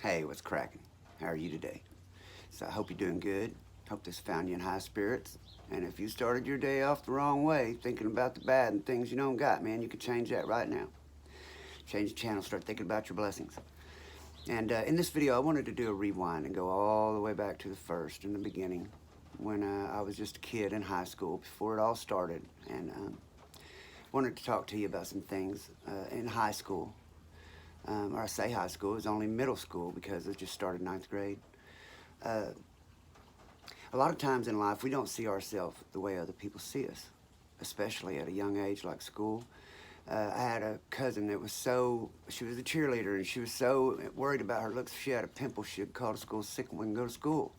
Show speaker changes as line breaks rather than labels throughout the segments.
Hey, what's cracking? How are you today? So I hope you're doing good. Hope this found you in high spirits. And if you started your day off the wrong way, thinking about the bad and things you don't got, man, you could change that right now. Change the channel, start thinking about your blessings. And in this video, I wanted to do a rewind and go all the way back to the first, in the beginning, when I was just a kid in high school, before it all started. And wanted to talk to you about some things in high school. Or I say high school, it was only middle school because it just started ninth grade. Uh, a lot of times in life, we don't see ourselves the way other people see us, especially at a young age like school. I had a cousin that was she was a cheerleader, and she was so worried about her looks. If she had a pimple, she'd call to school sick and wouldn't go to school.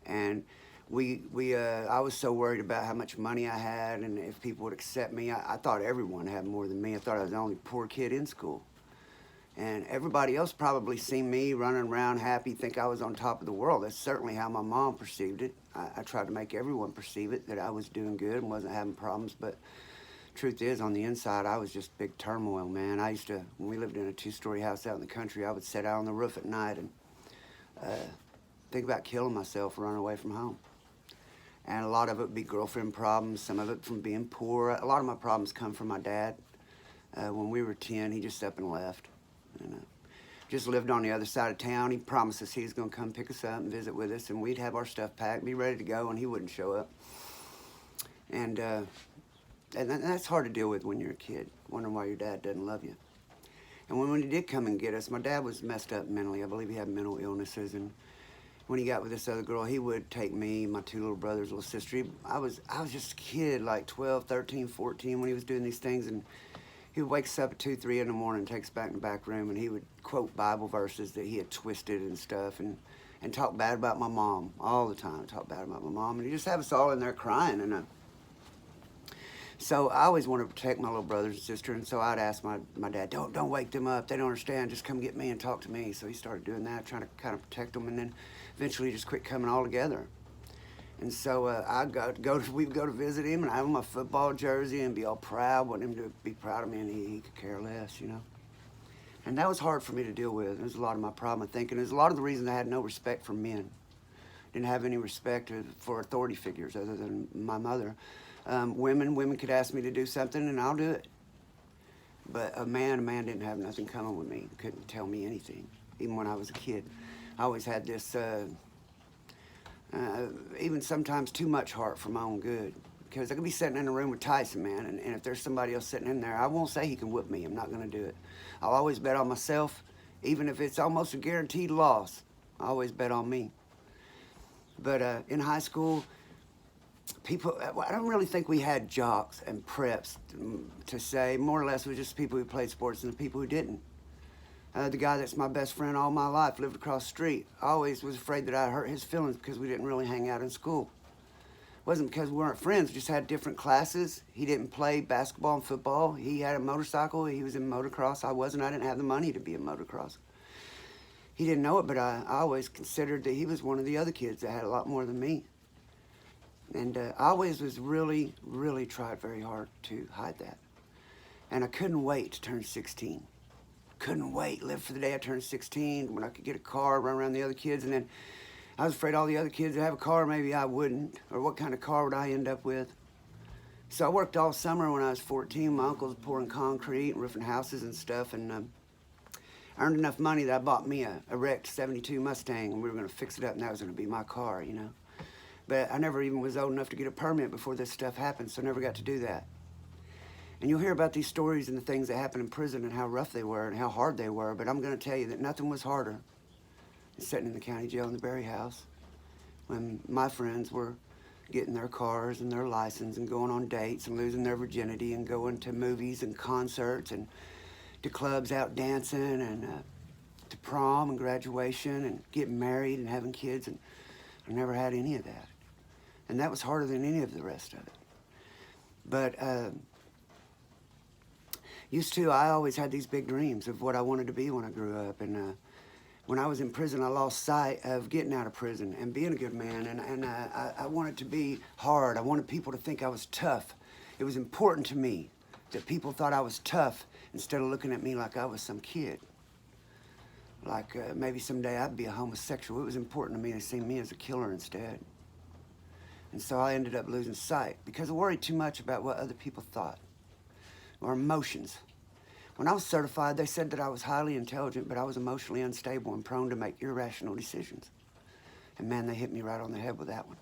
And I was so worried about how much money I had and if people would accept me. I thought everyone had more than me. I thought I was the only poor kid in school. And everybody else probably seen me running around happy, think I was on top of the world. That's certainly how my mom perceived it. I tried to make everyone perceive it, that I was doing good and wasn't having problems. But truth is, on the inside, I was just big turmoil, man. When we lived in a 2-story house out in the country, I would sit out on the roof at night and think about killing myself, running away from home. And a lot of it would be girlfriend problems, some of it from being poor. A lot of my problems come from my dad. When we were 10, he just up and left. And just lived on the other side of town. He promised us he was going to come pick us up and visit with us, and we'd have our stuff packed, be ready to go, and he wouldn't show up. And that's hard to deal with when you're a kid, wondering why your dad doesn't love you. And when he did come and get us, my dad was messed up mentally. I believe he had mental illnesses, and when he got with this other girl, he would take me, my 2 little brothers, little sister. I was just a kid, like 12, 13, 14, when he was doing these things, and he would wake us up at 2, 3 in the morning, take us back in the back room, and he would quote Bible verses that he had twisted and stuff, and talk bad about my mom all the time. Talk bad about my mom, and he just have us all in there crying. And so I always wanted to protect my little brothers and sister, and so I'd ask my dad, don't wake them up. They don't understand. Just come get me and talk to me. So he started doing that, trying to kind of protect them, and then eventually just quit coming all together. And so we would go to visit him, and I have my football jersey and be all proud, want him to be proud of me, and he could care less, you know. And that was hard for me to deal with. It was a lot of my problem, I think, and it was a lot of the reason I had no respect for men. Didn't have any respect for authority figures other than my mother. Women could ask me to do something, and I'll do it. But a man didn't have nothing coming with me. Couldn't tell me anything, even when I was a kid. I always had this. Even sometimes too much heart for my own good. Because I could be sitting in a room with Tyson, man, and if there's somebody else sitting in there, I won't say he can whip me. I'm not going to do it. I'll always bet on myself, even if it's almost a guaranteed loss. I always bet on me. But in high school, I don't really think we had jocks and preps to say. More or less, it was just people who played sports and the people who didn't. The guy that's my best friend all my life lived across the street. I always was afraid that I'd hurt his feelings because we didn't really hang out in school. It wasn't because we weren't friends, we just had different classes. He didn't play basketball and football. He had a motorcycle, he was in motocross. I didn't have the money to be in motocross. He didn't know it, but I always considered that he was one of the other kids that had a lot more than me. And I always was really, really tried very hard to hide that. And I couldn't wait to turn 16. Couldn't wait, lived for the day I turned 16, when I could get a car, run around the other kids, and then I was afraid all the other kids would have a car, maybe I wouldn't, or what kind of car would I end up with? So I worked all summer when I was 14. My uncle was pouring concrete and roofing houses and stuff, and I earned enough money that I bought me a wrecked 72 Mustang, and we were going to fix it up, and that was going to be my car, you know. But I never even was old enough to get a permit before this stuff happened, so I never got to do that. And you'll hear about these stories and the things that happened in prison and how rough they were and how hard they were, but I'm going to tell you that nothing was harder than sitting in the county jail in the Berry House when my friends were getting their cars and their license and going on dates and losing their virginity and going to movies and concerts and to clubs out dancing and to prom and graduation and getting married and having kids, and I never had any of that. And that was harder than any of the rest of it. But I always had these big dreams of what I wanted to be when I grew up. And when I was in prison, I lost sight of getting out of prison and being a good man. And I wanted to be hard. I wanted people to think I was tough. It was important to me that people thought I was tough instead of looking at me like I was some kid. Like maybe someday I'd be a homosexual. It was important to me to see me as a killer instead. And so I ended up losing sight because I worried too much about what other people thought or emotions. When I was certified, they said that I was highly intelligent, but I was emotionally unstable and prone to make irrational decisions. And man, they hit me right on the head with that one.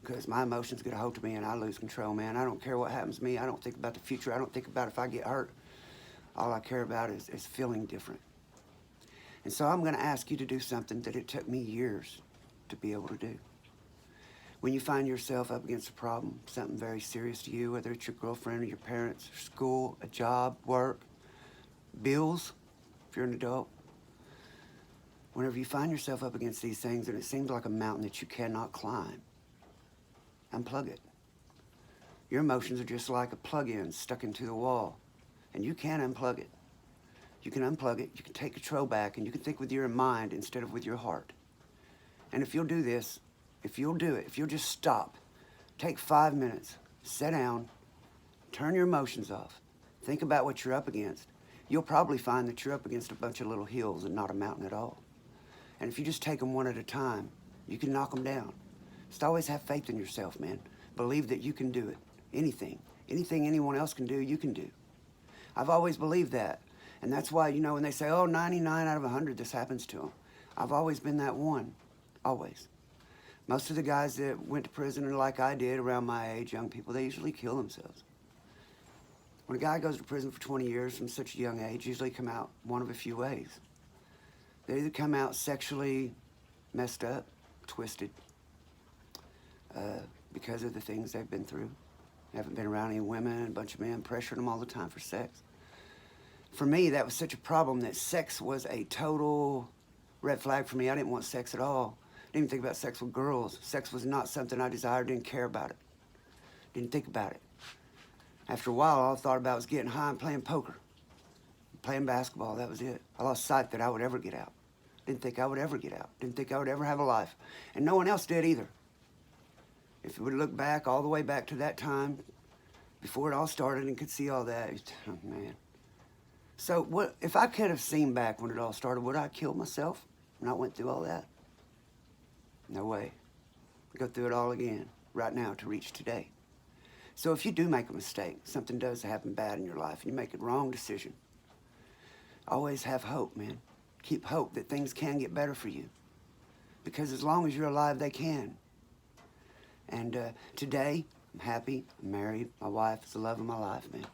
Because my emotions get a hold of me and I lose control, man. I don't care what happens to me. I don't think about the future. I don't think about if I get hurt. All I care about is feeling different. And so I'm going to ask you to do something that it took me years to be able to do. When you find yourself up against a problem, something very serious to you, whether it's your girlfriend or your parents, or school, a job, work, bills, if you're an adult, whenever you find yourself up against these things and it seems like a mountain that you cannot climb, unplug it. Your emotions are just like a plug-in stuck into the wall, and you can unplug it. You can unplug it, you can take control back, and you can think with your mind instead of with your heart. And if you'll do this, if you'll do it, if you'll just stop, take 5 minutes, sit down, turn your emotions off, think about what you're up against, you'll probably find that you're up against a bunch of little hills and not a mountain at all. And if you just take them one at a time, you can knock them down. Just always have faith in yourself, man. Believe that you can do it. Anything anyone else can do, you can do. I've always believed that. And that's why, you know, when they say, oh, 99 out of 100, this happens to them. I've always been that one. Always. Most of the guys that went to prison, like I did, around my age, young people, they usually kill themselves. When a guy goes to prison for 20 years from such a young age, usually come out one of a few ways. They either come out sexually messed up, twisted, because of the things they've been through. They haven't been around any women, a bunch of men pressuring them all the time for sex. For me, that was such a problem that sex was a total red flag for me. I didn't want sex at all. Didn't even think about sex with girls. Sex was not something I desired, didn't care about it. Didn't think about it. After a while, all I thought about was getting high and playing poker. Playing basketball, that was it. I lost sight that I would ever get out. Didn't think I would ever get out. Didn't think I would ever have a life. And no one else did either. If you would look back, all the way back to that time, before it all started and could see all that, oh, man. So what if I could have seen back when it all started, would I have killed myself when I went through all that? No way. Go through it all again right now to reach today. So if you do make a mistake, something does happen bad in your life, and you make a wrong decision, always have hope, man. Keep hope that things can get better for you. Because as long as you're alive, they can. And today, I'm happy, I'm married, my wife is the love of my life, man.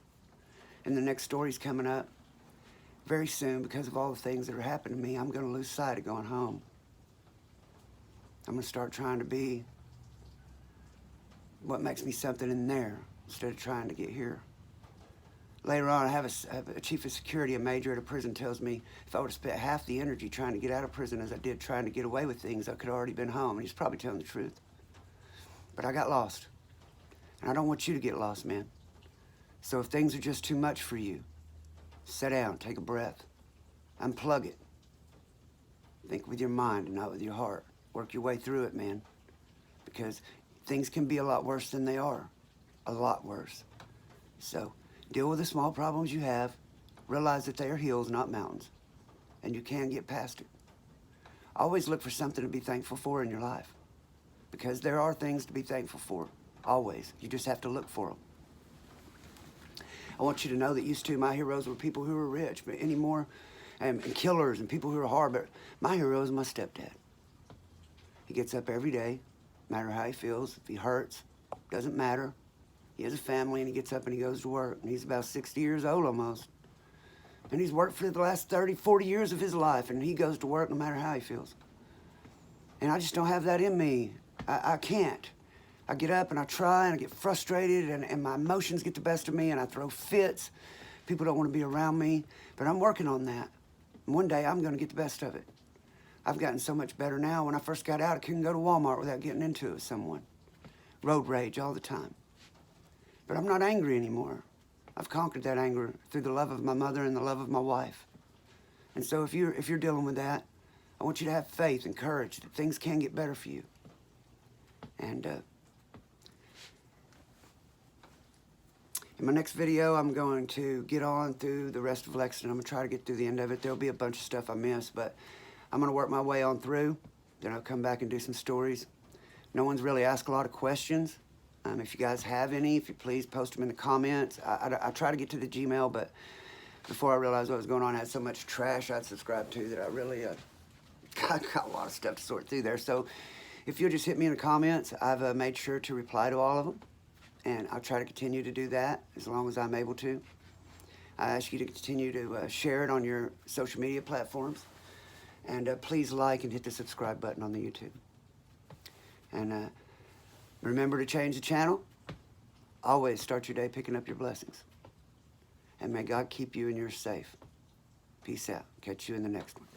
And the next story's coming up very soon because of all the things that are happening to me. I'm gonna lose sight of going home. I'm gonna start trying to be what makes me something in there instead of trying to get here. Later on, I have a chief of security, a major at a prison, tells me if I would have spent half the energy trying to get out of prison as I did trying to get away with things, I could have already been home. And he's probably telling the truth. But I got lost. And I don't want you to get lost, man. So if things are just too much for you, sit down, take a breath, unplug it. Think with your mind and not with your heart. Work your way through it, man. Because things can be a lot worse than they are. A lot worse. So deal with the small problems you have. Realize that they are hills, not mountains. And you can get past it. Always look for something to be thankful for in your life. Because there are things to be thankful for. Always. You just have to look for them. I want you to know that used to my heroes were people who were rich, but anymore, and killers and people who were hard, but my hero is my stepdad. He gets up every day, no matter how he feels, if he hurts, doesn't matter. He has a family and he gets up and he goes to work, and he's about 60 years old almost. And he's worked for the last 30, 40 years of his life, and he goes to work no matter how he feels. And I just don't have that in me. I can't. I get up and I try and I get frustrated and my emotions get the best of me and I throw fits. People don't want to be around me, but I'm working on that. And one day I'm going to get the best of it. I've gotten so much better now. When I first got out, I couldn't go to Walmart without getting into it with someone. Road rage all the time. But I'm not angry anymore. I've conquered that anger through the love of my mother and the love of my wife. And so if you're dealing with that, I want you to have faith and courage that things can get better for you. And In my next video, I'm going to get on through the rest of Lexington. I'm going to try to get through the end of it. There'll be a bunch of stuff I missed, but I'm going to work my way on through. Then I'll come back and do some stories. No one's really asked a lot of questions. If you guys have any, if you please post them in the comments. I try to get to the Gmail, but before I realized what was going on, I had so much trash I'd subscribed to that I really got a lot of stuff to sort through there. So if you'll just hit me in the comments, I've made sure to reply to all of them. And I'll try to continue to do that as long as I'm able to. I ask you to continue to share it on your social media platforms. And please like and hit the subscribe button on the YouTube. And remember to change the channel. Always start your day picking up your blessings. And may God keep you and yours safe. Peace out. Catch you in the next one.